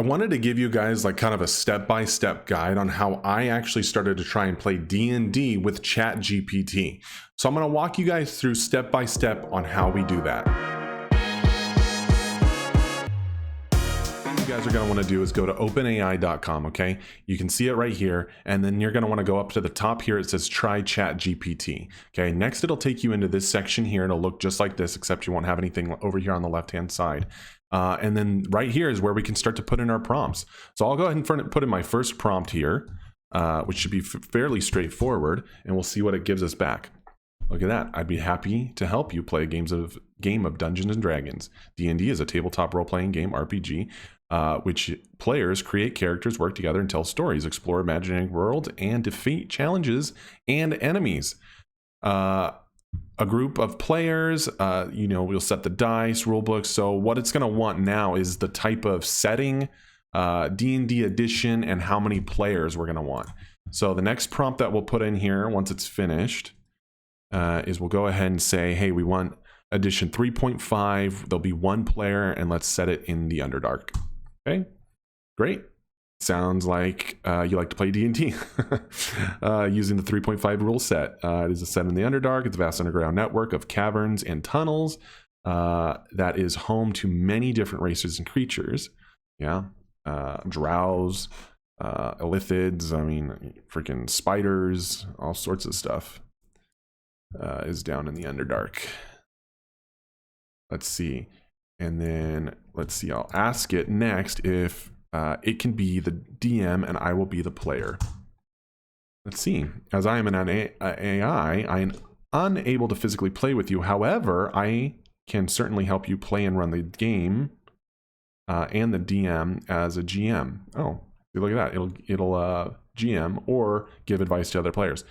I wanted to give you guys like kind of a step-by-step guide on how I actually started to try and play D&D with ChatGPT. So I'm going to walk you guys through step-by-step on how we do that. What you guys are going to want to do is go to openai.com, okay? You can see it right here, and then you're going to want to go up to the top here. It says try ChatGPT, okay? Next, it'll take you into this section here. It'll look just like this, except you won't have anything over here on the left-hand side. And then right here is where we can start to put in our prompts. So I'll go ahead and put in my first prompt here, which should be fairly straightforward, and we'll see what it gives us back. Look at that. I'd be happy to help you play game of Dungeons and Dragons. D&D is a tabletop role-playing game, RPG, which players create characters, work together, and tell stories, explore imaginary worlds, and defeat challenges and enemies. A group of players, we'll set the dice, rule books. So what it's going to want now is the type of setting, D&D edition, and how many players we're going to want. So the next prompt that we'll put in here once it's finished is we'll go ahead and say, hey, we want edition 3.5. There'll be one player, and let's set it in the Underdark. Okay, great. Sounds like you like to play D&D using the 3.5 rule set. It is a set in the Underdark. It's a vast underground network of caverns and tunnels that is home to many different races and creatures. Yeah, drows, illithids, freaking spiders, all sorts of stuff is down in the Underdark. Let's see. And then let's see, I'll ask it next if it can be the DM and I will be the player. Let's see. As I am an AI, I am unable to physically play with you. However, I can certainly help you play and run the game and the DM as a GM. Oh, look at that. It'll GM or give advice to other players.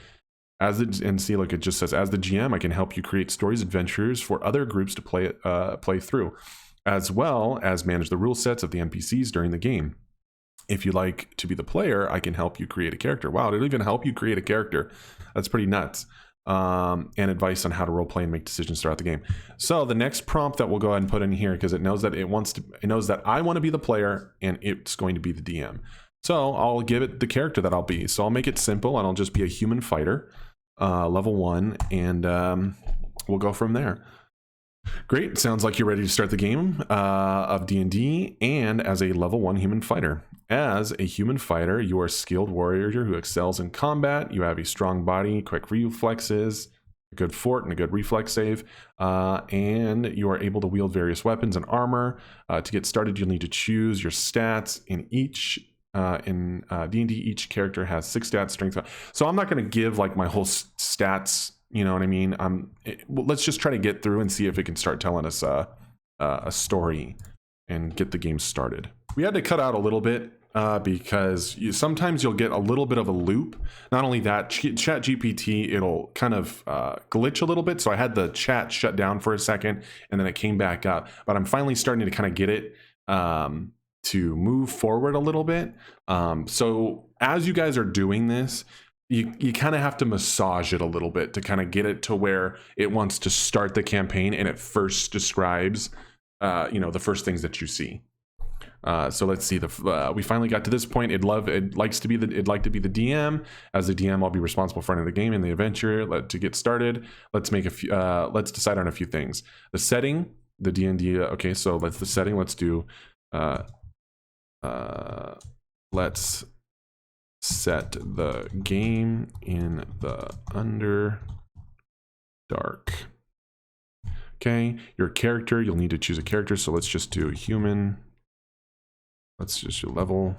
And see, look, it just says, as the GM, I can help you create stories, adventures for other groups to play through, as well as manage the rule sets of the NPCs during the game. If you like to be the player, I can help you create a character. Wow, it'll even help you create a character. That's pretty nuts. And advice on how to roleplay and make decisions throughout the game. So the next prompt that we'll go ahead and put in here, because it knows that it knows that I want to be the player and it's going to be the DM. So I'll give it the character that I'll be. So I'll make it simple and I'll just be a human fighter, level 1, and we'll go from there. Great. Sounds like you're ready to start the game of D&D, and as a level 1 human fighter. As a human fighter, you are a skilled warrior who excels in combat. You have a strong body, quick reflexes, a good fort, and a good reflex save. And you are able to wield various weapons and armor. To get started, you'll need to choose your stats. In D&D, each character has 6 stats, strength. So I'm not going to give like my whole stats. You know what I mean? Let's just try to get through and see if it can start telling us a story and get the game started. We had to cut out a little bit because sometimes you'll get a little bit of a loop. Not only that, ChatGPT, it'll kind of glitch a little bit. So I had the chat shut down for a second and then it came back up. But I'm finally starting to kind of get it to move forward a little bit. So as you guys are doing this, you kind of have to massage it a little bit to kind of get it to where it wants to start the campaign and it first describes, the first things that you see. So let's see. We finally got to this point. It'd like to be the DM. As the DM, I'll be responsible for running the game and the adventure. To get started, let's decide on a few things. The setting, the D&D. Okay, so the setting. Let's do. Let's set the game in the Underdark. Okay, your character, you'll need to choose a character, so let's just do human. Let's just do level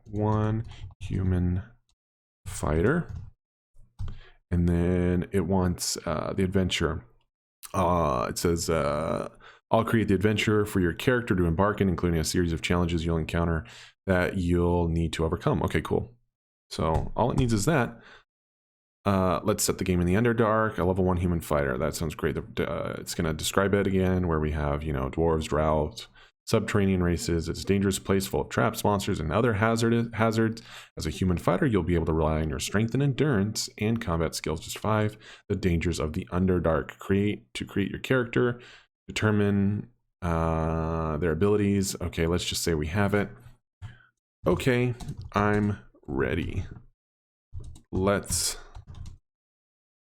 1 human fighter. And then it wants the adventure. It says I'll create the adventure for your character to embark in, including a series of challenges you'll encounter that you'll need to overcome. Okay, cool. So all it needs is that. Let's set the game in the Underdark, a level 1 human fighter. That sounds great. It's going to describe it again, where we have, dwarves, drows, subterranean races. It's a dangerous place full of traps, monsters, and other hazards. As a human fighter, you'll be able to rely on your strength and endurance and combat skills. Just 5. The dangers of the Underdark. To create your character, determine Their abilities. Okay, let's just say we have it. Okay, I'm ready. Let's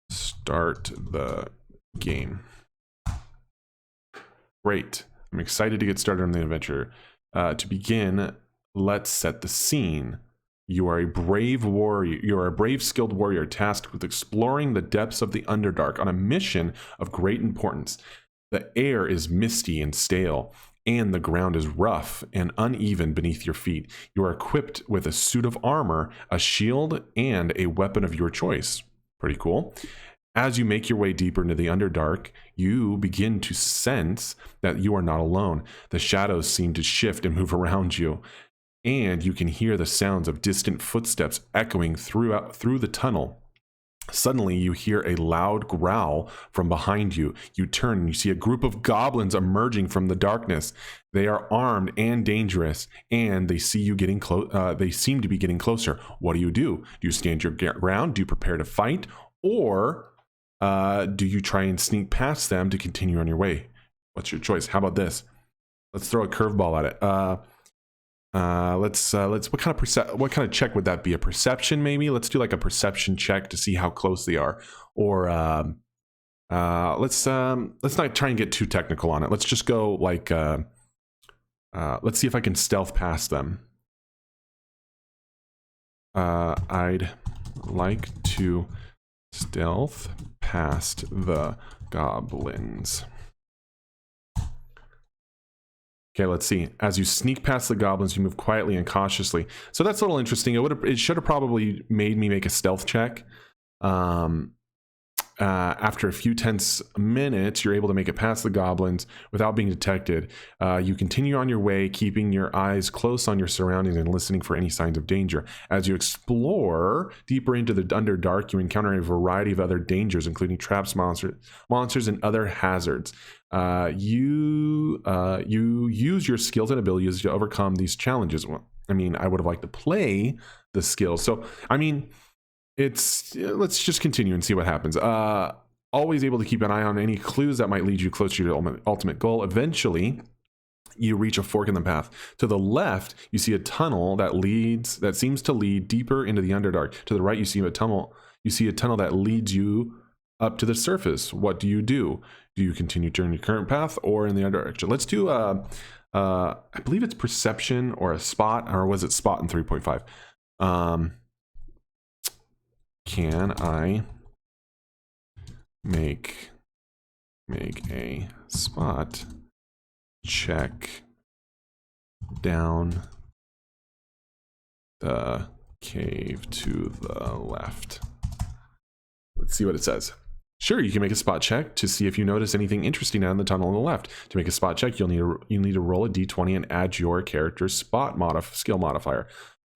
start the game. Great. I'm excited to get started on the adventure. To begin, let's set the scene. You are a brave warrior. You are a brave, skilled warrior tasked with exploring the depths of the Underdark on a mission of great importance. The air is misty and stale, and the ground is rough and uneven beneath your feet. You are equipped with a suit of armor, a shield, and a weapon of your choice. Pretty cool. As you make your way deeper into the Underdark, you begin to sense that you are not alone. The shadows seem to shift and move around you, and you can hear the sounds of distant footsteps echoing through the tunnel. Suddenly, you hear a loud growl from behind you. You turn and you see a group of goblins emerging from the darkness. They are armed and dangerous, and they see you getting close. They seem to be getting closer. What do? Do you stand your ground? Do you prepare to fight, or do you try and sneak past them to continue on your way? What's your choice? How about this? Let's throw a curveball at it. Let's what kind of check would that be? A perception, maybe? Let's do like a perception check to see how close they are. Or let's not try and get too technical on it. Let's just go like let's see if I can stealth past them. I'd like to stealth past the goblins. Okay, let's see. As you sneak past the goblins, you move quietly and cautiously. So that's a little interesting. It should have probably made me make a stealth check. After a few tense minutes, you're able to make it past the goblins without being detected. You continue on your way, keeping your eyes close on your surroundings and listening for any signs of danger. As you explore deeper into the Underdark, you encounter a variety of other dangers, including traps, monsters, and other hazards. You use your skills and abilities to overcome these challenges. I mean, I would have liked to play the skills. So, I mean, let's just continue and see what happens. Always able to keep an eye on any clues that might lead you closer to your ultimate goal. Eventually, you reach a fork in the path. To the left, you see a tunnel that seems to lead deeper into the Underdark. To the right, you see a tunnel that leads you up to the surface. What do? Do you continue turning your current path or in the other direction? Let's do I believe it's perception or a spot, or was it spot in 3.5? Can I make a spot check down the cave to the left? Let's see what it says. Sure, you can make a spot check to see if you notice anything interesting down the tunnel on the left. To make a spot check, you'll need to roll a d20 and add your character's spot skill modifier.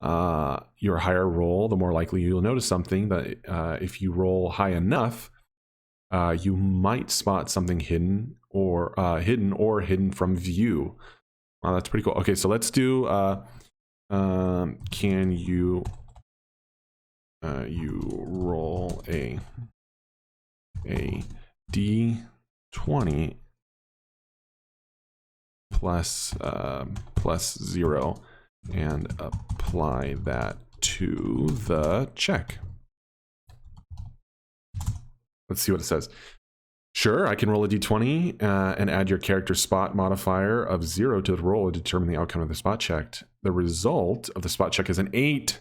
Your higher roll, the more likely you'll notice something. That if you roll high enough, you might spot something hidden hidden from view. Wow, that's pretty cool. Okay, so let's do. Can you roll a d20 plus 0 and apply that to the check. Let's see what it says. Sure, I can roll a d20 and add your character's spot modifier of 0 to the roll to determine the outcome of the spot check. The result of the spot check is an 8.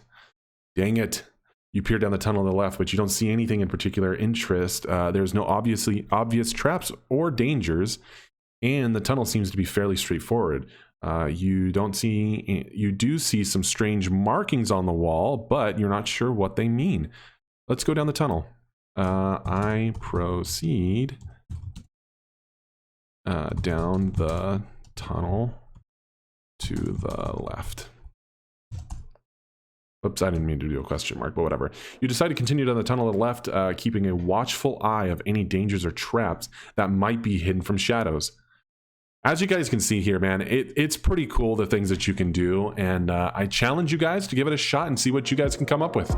Dang it. You peer down the tunnel to the left, but you don't see anything in particular interest. There's no obvious traps or dangers, and the tunnel seems to be fairly straightforward. You do see some strange markings on the wall, but you're not sure what they mean. Let's go down the tunnel. I proceed down the tunnel to the left. Oops, I didn't mean to do a question mark, but whatever. You decide to continue down the tunnel to the left, keeping a watchful eye of any dangers or traps that might be hidden from shadows. As you guys can see here, man, it's pretty cool, the things that you can do, and I challenge you guys to give it a shot and see what you guys can come up with.